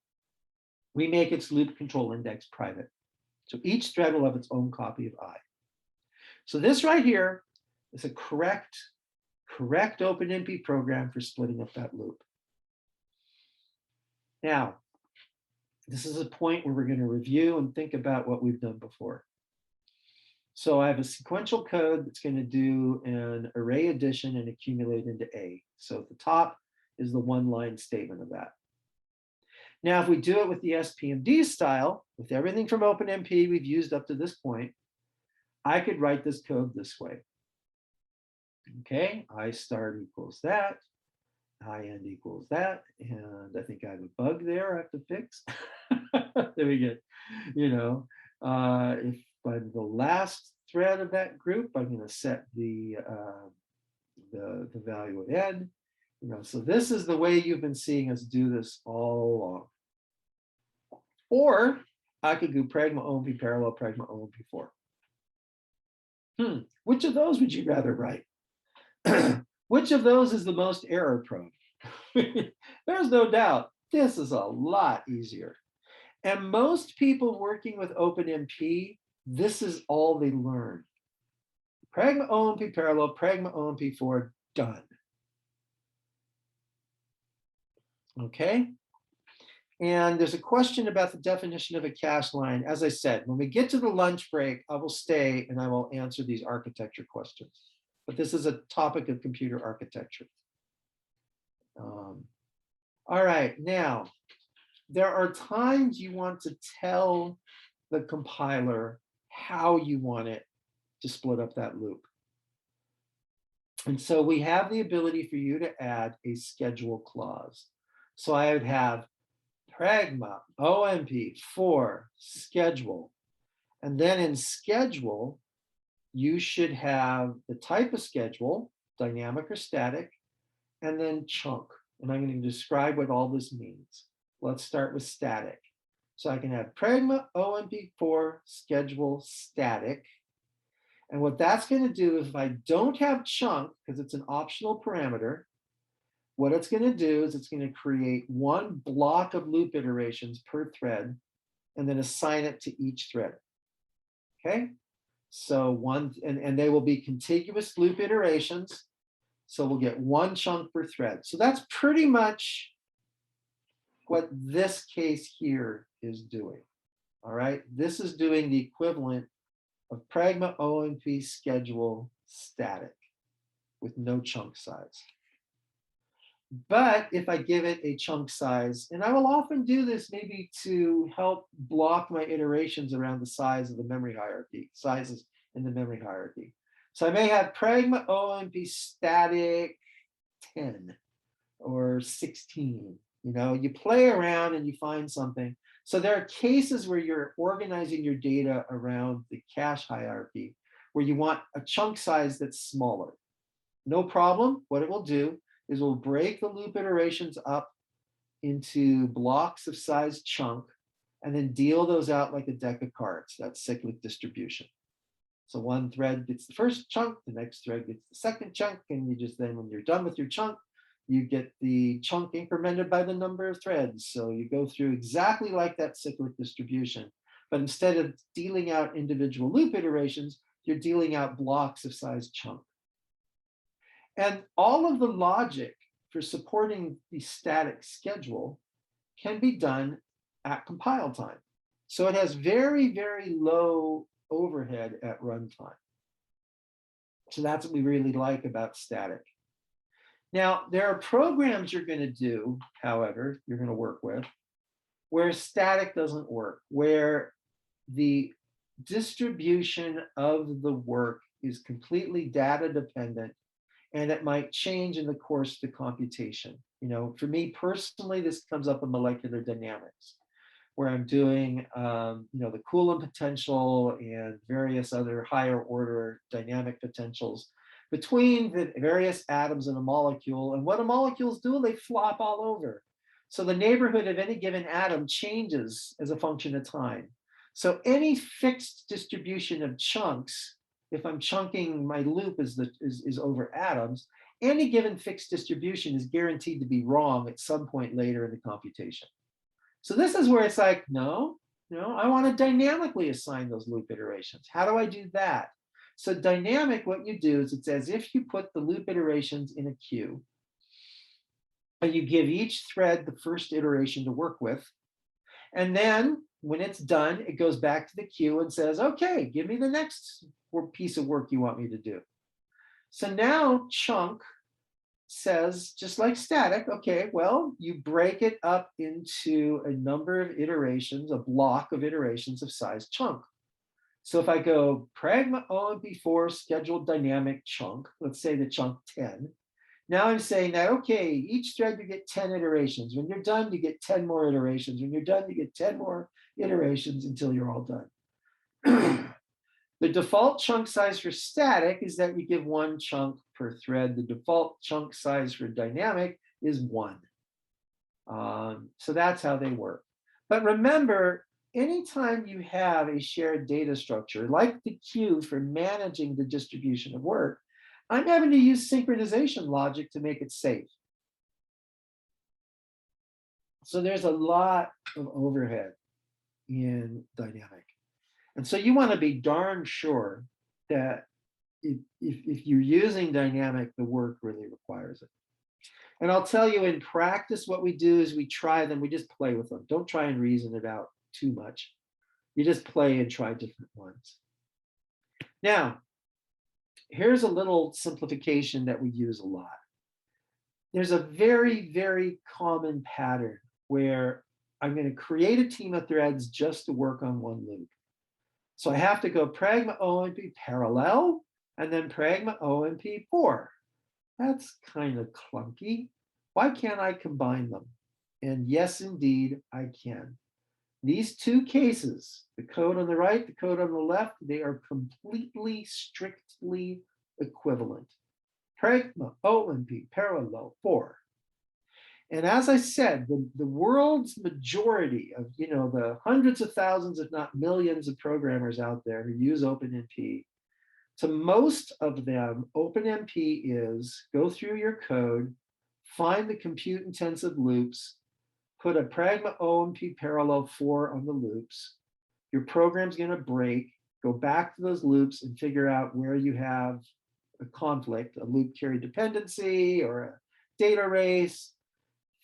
we make its loop control index private. So each thread will have its own copy of I. So this right here is a correct OpenMP program for splitting up that loop. Now, this is a point where we're going to review and think about what we've done before. So I have a sequential code that's going to do an array addition and accumulate into A. So at the top is the one-line statement of that. Now, if we do it with the SPMD style, with everything from OpenMP we've used up to this point, I could write this code this way. Okay, I start equals that, I end equals that, and I think I have a bug there I have to fix. There we go. You know, if I'm the last thread of that group, I'm going to set the value of n. You know, so this is the way you've been seeing us do this all along. Or I could do Pragma OMP parallel Pragma OMP4. Which of those would you rather write? Which of those is the most error prone? There's no doubt this is a lot easier. And most people working with OpenMP, this is all they learn. Pragma OMP parallel, Pragma OMP4, done. Okay. And there's a question about the definition of a cache line. As I said, when we get to the lunch break, I will stay and I will answer these architecture questions. But this is a topic of computer architecture. All right, now, there are times you want to tell the compiler how you want it to split up that loop. And so we have the ability for you to add a schedule clause. So I would have Pragma OMP4 schedule. And then in schedule, you should have the type of schedule, dynamic or static, and then chunk. And I'm going to describe what all this means. Let's start with static. So I can have Pragma OMP4 schedule static. And what that's going to do is if I don't have chunk, because it's an optional parameter, what it's going to do is it's going to create one block of loop iterations per thread and then assign it to each thread. Okay? So one, and they will be contiguous loop iterations. So we'll get one chunk per thread. So that's pretty much what this case here is doing. All right, this is doing the equivalent of Pragma OMP schedule static with no chunk size. But if I give it a chunk size, and I will often do this maybe to help block my iterations around the size of the memory hierarchy, sizes in the memory hierarchy. So I may have Pragma OMP static 10 or 16. You know, you play around and you find something. So there are cases where you're organizing your data around the cache hierarchy where you want a chunk size that's smaller. No problem. What it will do is we'll break the loop iterations up into blocks of size chunk and then deal those out like a deck of cards. That's cyclic distribution. So one thread gets the first chunk, the next thread gets the second chunk, and you just then, when you're done with your chunk, you get the chunk incremented by the number of threads. So you go through exactly like that cyclic distribution, but instead of dealing out individual loop iterations, you're dealing out blocks of size chunk. And all of the logic for supporting the static schedule can be done at compile time. So it has very, very low overhead at runtime. So that's what we really like about static. Now, there are programs you're going to do, however, you're going to work with, where static doesn't work, where the distribution of the work is completely data dependent, and it might change in the course of the computation. For me personally, this comes up in molecular dynamics, where I'm doing, the Coulomb potential and various other higher order dynamic potentials between the various atoms in a molecule. And what do molecules do? They flop all over. So the neighborhood of any given atom changes as a function of time. So any fixed distribution of chunks, if I'm chunking my loop is over atoms, any given fixed distribution is guaranteed to be wrong at some point later in the computation. So this is where it's like, no, I want to dynamically assign those loop iterations. How do I do that? So dynamic, what you do is it's as if you put the loop iterations in a queue, and you give each thread the first iteration to work with. And then when it's done, it goes back to the queue and says, okay, give me the next piece of work you want me to do. So now chunk says, just like static, okay, well, you break it up into a number of iterations, a block of iterations of size chunk. So if I go pragma OMP4 scheduled dynamic chunk, let's say the chunk 10, now I'm saying that, okay, each thread you get 10 iterations. When you're done, you get 10 more iterations. When you're done, you get 10 more iterations until you're all done. The default chunk size for static is that you give one chunk per thread. The default chunk size for dynamic is 1. So that's how they work. But remember, anytime you have a shared data structure, like the queue for managing the distribution of work, I'm having to use synchronization logic to make it safe. So there's a lot of overhead in dynamic. And so you want to be darn sure that if you're using dynamic, the work really requires it. And I'll tell you, in practice, what we do is we try them, we just play with them. Don't try and reason it out too much. You just play and try different ones. Now, here's a little simplification that we use a lot. There's a very, very common pattern where I'm going to create a team of threads just to work on one loop. So I have to go pragma OMP parallel and then pragma OMP 4. That's kind of clunky. Why can't I combine them? And yes, indeed, I can. These two cases, the code on the right, the code on the left, they are completely, strictly equivalent. Pragma OMP parallel 4. And as I said, the world's majority of, the hundreds of thousands, if not millions of programmers out there who use OpenMP, to most of them, OpenMP is go through your code, find the compute intensive loops, put a pragma OMP parallel 4 on the loops. Your program's going to break, go back to those loops and figure out where you have a conflict, a loop carry dependency or a data race.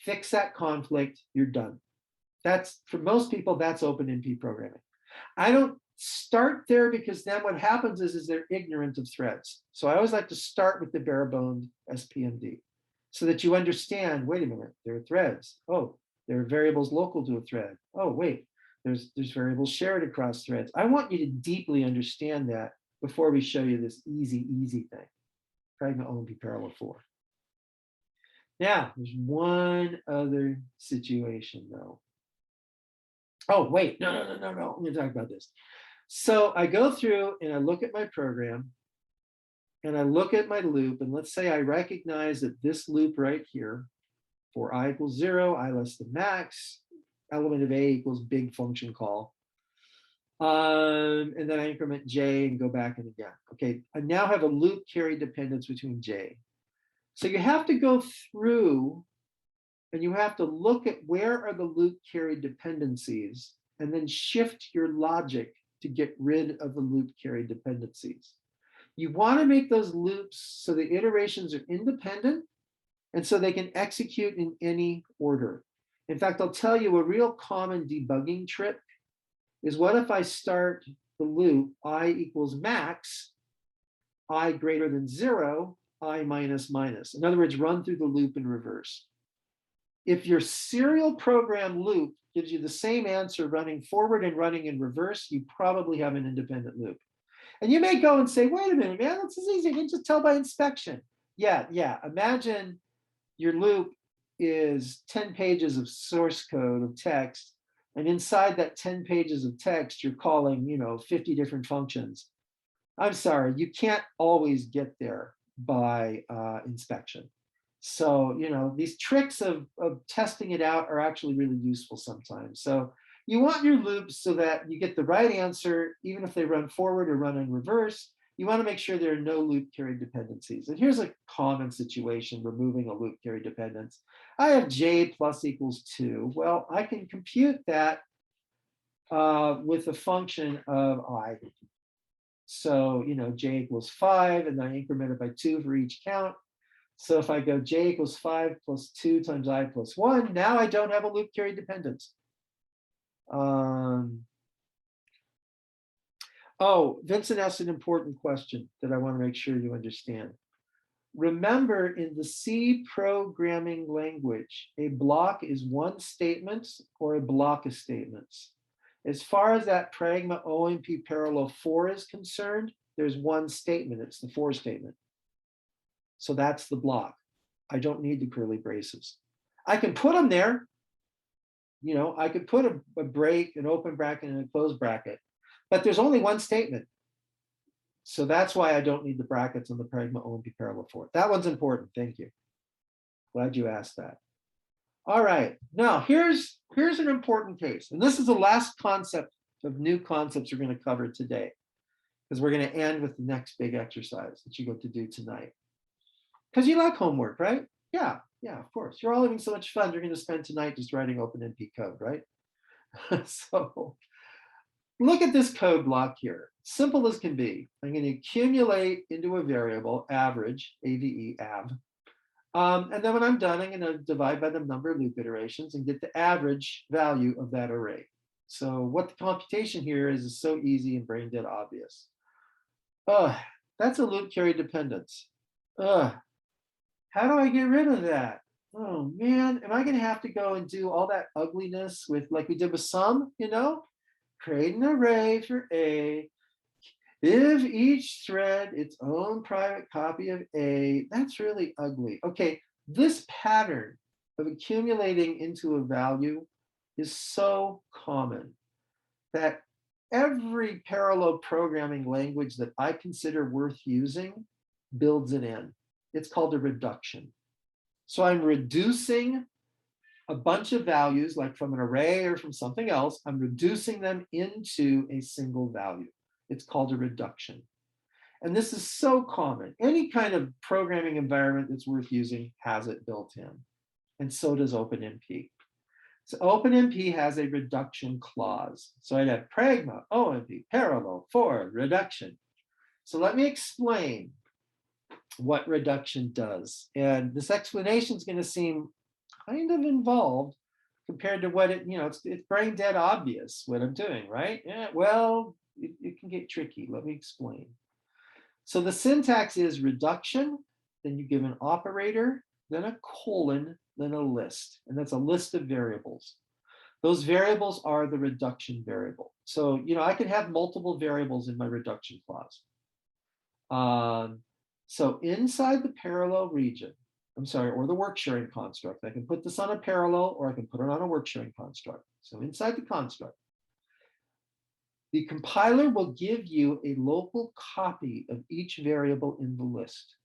Fix that conflict, you're done. That's, for most people, that's OpenMP programming. I don't start there because then what happens is they're ignorant of threads. So I always like to start with the bare bones SPMD so that you understand, wait a minute, there are threads. Oh, there are variables local to a thread. Oh, wait, there's variables shared across threads. I want you to deeply understand that before we show you this easy thing. Pragma OMP parallel 4. Now, there's one other situation though. Oh, wait, no. I'm going to talk about this. So I go through and I look at my program and I look at my loop, and let's say I recognize that this loop right here, for I equals 0, I less than max, element of A equals big function call. And then I increment J and go back and again. Okay, I now have a loop carry dependence between J. So you have to go through and you have to look at where are the loop carry dependencies and then shift your logic to get rid of the loop carry dependencies. You want to make those loops so the iterations are independent and so they can execute in any order. In fact, I'll tell you a real common debugging trick is what if I start the loop I equals max, I greater than 0, I minus minus. In other words, run through the loop in reverse. If your serial program loop gives you the same answer running forward and running in reverse, you probably have an independent loop. And you may go and say, wait a minute, man, this is easy. You can just tell by inspection. Yeah. Imagine your loop is 10 pages of source code of text. And inside that 10 pages of text, you're calling, 50 different functions. I'm sorry, you can't always get there by inspection. So, these tricks of testing it out are actually really useful sometimes. So you want your loops so that you get the right answer, even if they run forward or run in reverse. You want to make sure there are no loop carry dependencies. And here's a common situation removing a loop carry dependence. I have j plus equals 2. Well, I can compute that with a function of I. So, j equals 5, and then I increment it by 2 for each count. So if I go j equals 5 plus 2 times I plus 1, now I don't have a loop carry dependence. Oh, Vincent asked an important question that I want to make sure you understand. Remember, in the C programming language, a block is one statement or a block of statements. As far as that pragma OMP parallel 4 is concerned, there's one statement. It's the for statement. So that's the block. I don't need the curly braces. I can put them there. I could put a break, an open bracket, and a closed bracket, but there's only one statement. So that's why I don't need the brackets on the pragma OMP parallel 4. That one's important. Thank you. Glad you asked that. All right. Now, here's an important case. And this is the last concept of new concepts we're going to cover today, because we're going to end with the next big exercise that you go to do tonight. Because you like homework, right? Yeah, of course. You're all having so much fun. You're going to spend tonight just writing OpenMP code, right? So look at this code block here. Simple as can be. I'm going to accumulate into a variable, average, AVE, av. And then when I'm done, I'm going to divide by the number of loop iterations and get the average value of that array. So what the computation here is so easy and brain dead obvious. That's a loop carry dependence. How do I get rid of that? Oh man, am I going to have to go and do all that ugliness with, like we did with sum, create an array for A, give each thread its own private copy of A. That's really ugly. Okay, this pattern of accumulating into a value is so common that every parallel programming language that I consider worth using builds it in. It's called a reduction. So I'm reducing a bunch of values, like from an array or from something else, I'm reducing them into a single value. It's called a reduction. And this is so common. Any kind of programming environment that's worth using has it built in. And so does OpenMP. So OpenMP has a reduction clause. So I'd have pragma, OMP, parallel, for, reduction. So let me explain what reduction does. And this explanation is going to seem kind of involved compared to what it's brain dead obvious what I'm doing, right? Yeah, well, it can get tricky. Let me explain. So the syntax is reduction, then you give an operator, then a colon, then a list. And that's a list of variables. Those variables are the reduction variable. So, I can have multiple variables in my reduction clause. So inside the parallel region, or the work sharing construct, I can put this on a parallel or I can put it on a work sharing construct. So inside the construct, the compiler will give you a local copy of each variable in the list.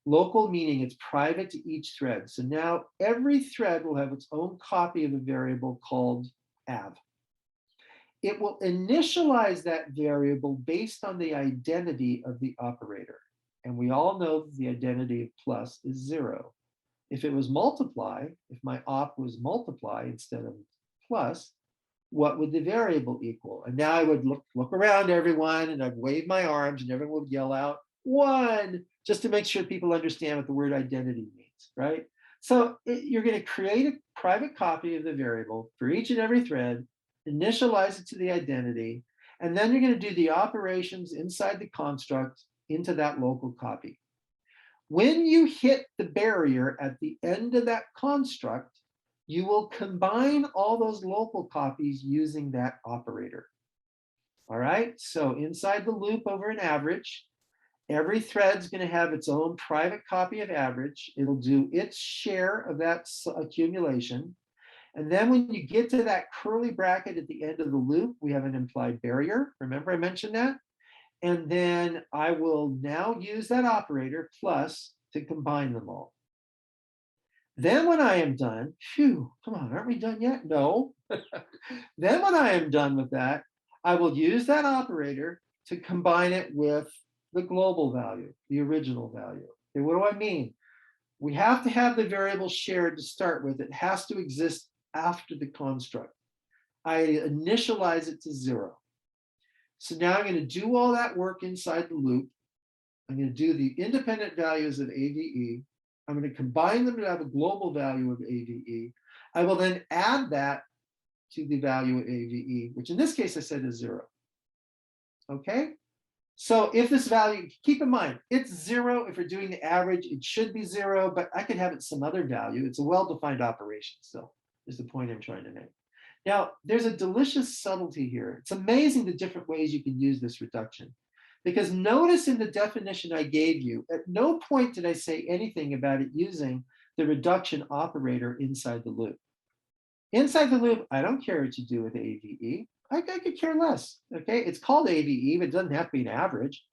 Local meaning it's private to each thread. So now every thread will have its own copy of a variable called av. It will initialize that variable based on the identity of the operator. And we all know that the identity of plus is 0. If it was multiply, if my op was multiply instead of plus, what would the variable equal? And now I would look around everyone and I'd wave my arms and everyone would yell out 1, just to make sure people understand what the word identity means, right? So you're going to create a private copy of the variable for each and every thread, initialize it to the identity, and then you're going to do the operations inside the construct into that local copy. When you hit the barrier at the end of that construct, you will combine all those local copies using that operator. All right, so inside the loop over an average, every thread's going to have its own private copy of average. It'll do its share of that accumulation. And then when you get to that curly bracket at the end of the loop, we have an implied barrier. Remember I mentioned that? And then I will now use that operator plus to combine them all. Then when I am done, phew, come on, aren't we done yet? No. Then when I am done with that, I will use that operator to combine it with the global value, the original value. Okay, what do I mean? We have to have the variable shared to start with. It has to exist after the construct. I initialize it to 0. So now I'm going to do all that work inside the loop. I'm going to do the independent values of AVE. I'm going to combine them to have a global value of AVE. I will then add that to the value of AVE, which in this case I said is 0. Okay? So if this value, keep in mind, it's 0. If we're doing the average, it should be 0, but I could have it some other value. It's a well-defined operation still, is the point I'm trying to make. Now, there's a delicious subtlety here. It's amazing the different ways you can use this reduction. Because notice in the definition I gave you, at no point did I say anything about it using the reduction operator inside the loop. Inside the loop, I don't care what you do with AVE. I could care less, okay? It's called AVE, but it doesn't have to be an average.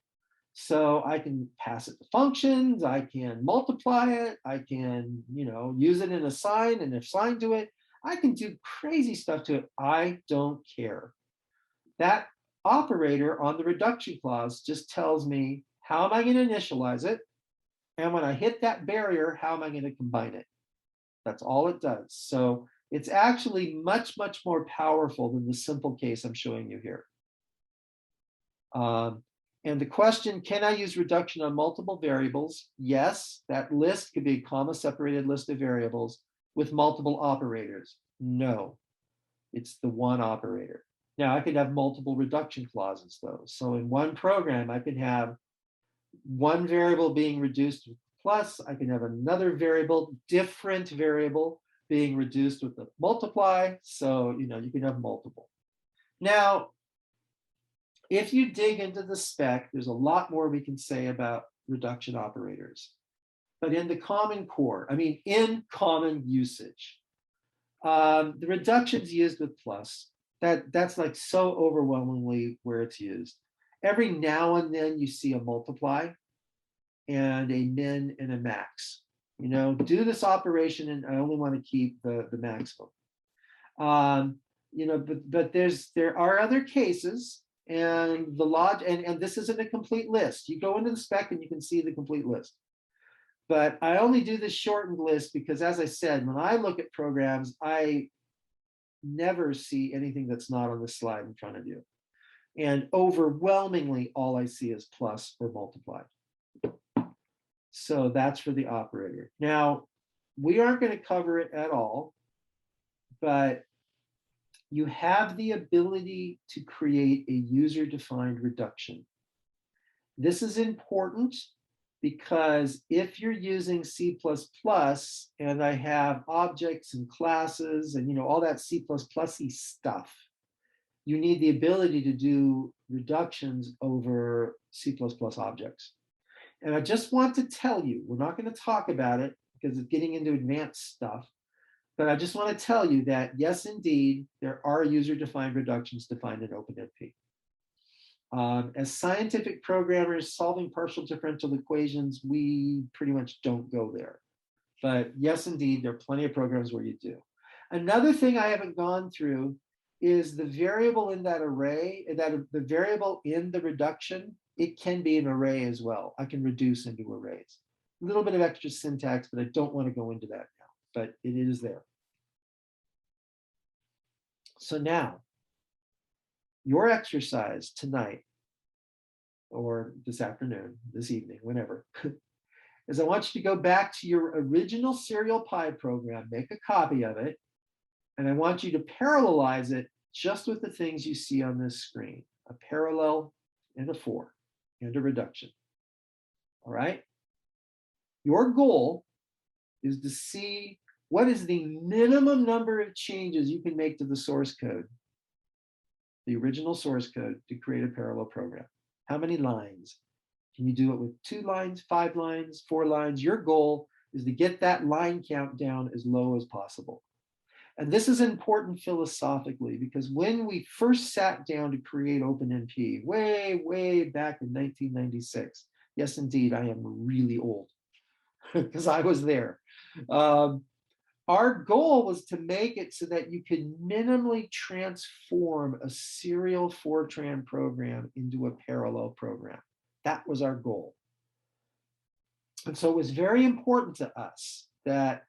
So I can pass it to functions, I can multiply it, I can, use it in a sign and assign to it. I can do crazy stuff to it. I don't care. That operator on the reduction clause just tells me how am I going to initialize it? And when I hit that barrier, how am I going to combine it? That's all it does. So it's actually much, much more powerful than the simple case I'm showing you here. And the question, can I use reduction on multiple variables? Yes, that list could be a comma-separated list of variables with multiple operators. No, it's the one operator. Now, I could have multiple reduction clauses, though. So in one program, I could have one variable being reduced with plus. I can have another variable, different variable, being reduced with the multiply. So, you can have multiple. Now, if you dig into the spec, there's a lot more we can say about reduction operators. But in the common core, in common usage, the reduction's used with plus. That's like so overwhelmingly where it's used. Every now and then you see a multiply and a min and a max. Do this operation and I only want to keep the maximum. But there are other cases, and the log and this isn't a complete list. You go into the spec and you can see the complete list. But I only do this shortened list because, as I said, when I look at programs, I never see anything that's not on the slide in front of you. And overwhelmingly, all I see is plus or multiply. So that's for the operator. Now, we aren't going to cover it at all, but you have the ability to create a user-defined reduction. This is important because if you're using C++ and I have objects and classes and all that C++y stuff, you need the ability to do reductions over C++ objects. And I just want to tell you, we're not going to talk about it because it's getting into advanced stuff, but I just want to tell you that yes, indeed, there are user-defined reductions defined in OpenMP. As scientific programmers solving partial differential equations, we pretty much don't go there. But yes, indeed, there are plenty of programs where you do. Another thing I haven't gone through is the variable in that array, the variable in the reduction it can be an array as well. I can reduce into arrays. A little bit of extra syntax, but I don't want to go into that now, but it is there. So now, your exercise tonight, or this afternoon, this evening, whenever, is I want you to go back to your original serial pi program, make a copy of it, and I want you to parallelize it just with the things you see on this screen, a parallel and a for, and a reduction. All right? Your goal is to see what is the minimum number of changes you can make to the source code, the original source code, to create a parallel program. How many lines? Can you do it with 2 lines, 5 lines, 4 lines? Your goal is to get that line count down as low as possible. And this is important philosophically, because when we first sat down to create OpenMP, way back in 1996, yes, indeed, I am really old because I was there. Our goal was to make it so that you could minimally transform a serial Fortran program into a parallel program. That was our goal. And so it was very important to us that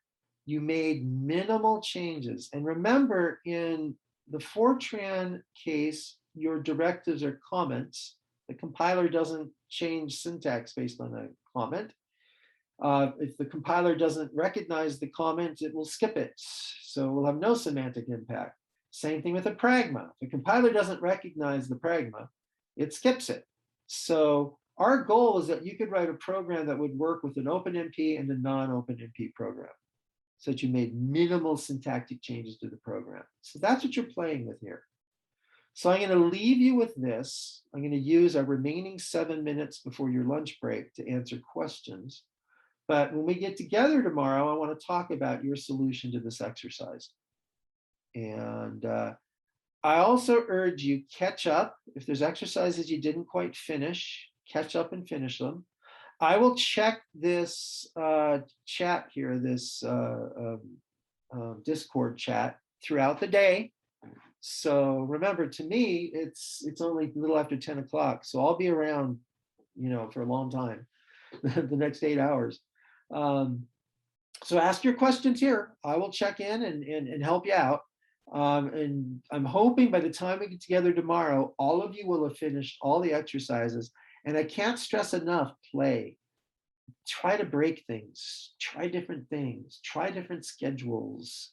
you made minimal changes. And remember, in the Fortran case, your directives are comments. The compiler doesn't change syntax based on a comment. If the compiler doesn't recognize the comment, it will skip it. So we'll have no semantic impact. Same thing with a pragma. If the compiler doesn't recognize the pragma, it skips it. So our goal is that you could write a program that would work with an OpenMP and a non-OpenMP program, so that you made minimal syntactic changes to the program. So that's what you're playing with here. So I'm going to leave you with this. I'm going to use our remaining 7 minutes before your lunch break to answer questions. But when we get together tomorrow, I want to talk about your solution to this exercise. And I also urge you, catch up. If there's exercises you didn't quite finish, catch up and finish them. I will check this chat here, this Discord chat throughout the day. So remember, to me, it's only a little after 10 o'clock. So I'll be around, for a long time, the next 8 hours. So ask your questions here. I will check in and help you out. And I'm hoping by the time we get together tomorrow, all of you will have finished all the exercises. And I can't stress enough, play. Try to break things. Try different things. Try different schedules.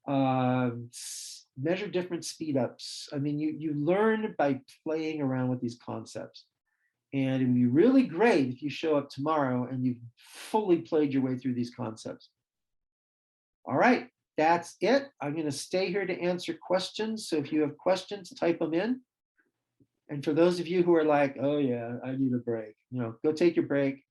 Measure different speed ups. I mean, you learn by playing around with these concepts. And it would be really great if you show up tomorrow and you've fully played your way through these concepts. All right, that's it. I'm going to stay here to answer questions. So if you have questions, type them in. And for those of you who are like, oh yeah, I need a break, go take your break.